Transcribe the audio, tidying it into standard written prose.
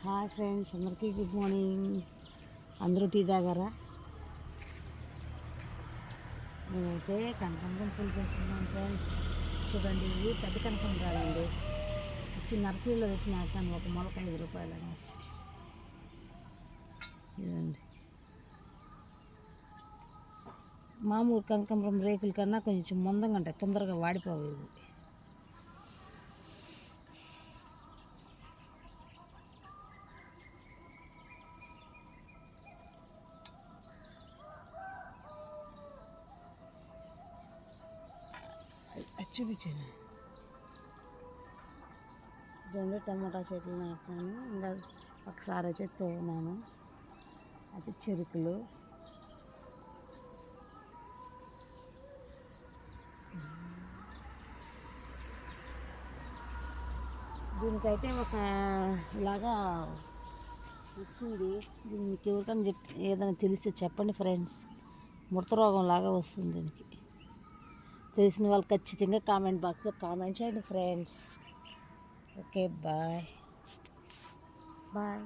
Hi friends, అందరికీ good morning. అందరూ tea తాగారా? నేనైతే కనకాంబరం పూలు చేస్తున్నాను ఫ్రెండ్స్. చూడండి, ఇవి పెద్ద కనకాంబరాలండి. వచ్చి నర్సరీలో వచ్చి నాటాను. ఒక మొలక 5 రూపాయలు అనేసి. చూడండి, మామూలు కనకాంబరం రేకుల కన్నా కొంచెం మందంగా ఉంటాయి, తొందరగా వాడిపోవు ఇవి. చూపించాను. ఇదంతా టమాటా చెట్లు నాటాను. ఇంకా ఒకసారి అయితే తోనాను. అది చెరుకులు. దీనికైతే ఒక ఇలాగా వస్తుంది. దీన్ని మీకు ఎవరికైనా ఏదైనా తెలిస్తే చెప్పండి ఫ్రెండ్స్. ముడత రోగం లాగా వస్తుంది దీనికి. తెలిసిన వాళ్ళు ఖచ్చితంగా కామెంట్ బాక్స్లో కామెంట్ చేయండి ఫ్రెండ్స్. Okay, bye bye.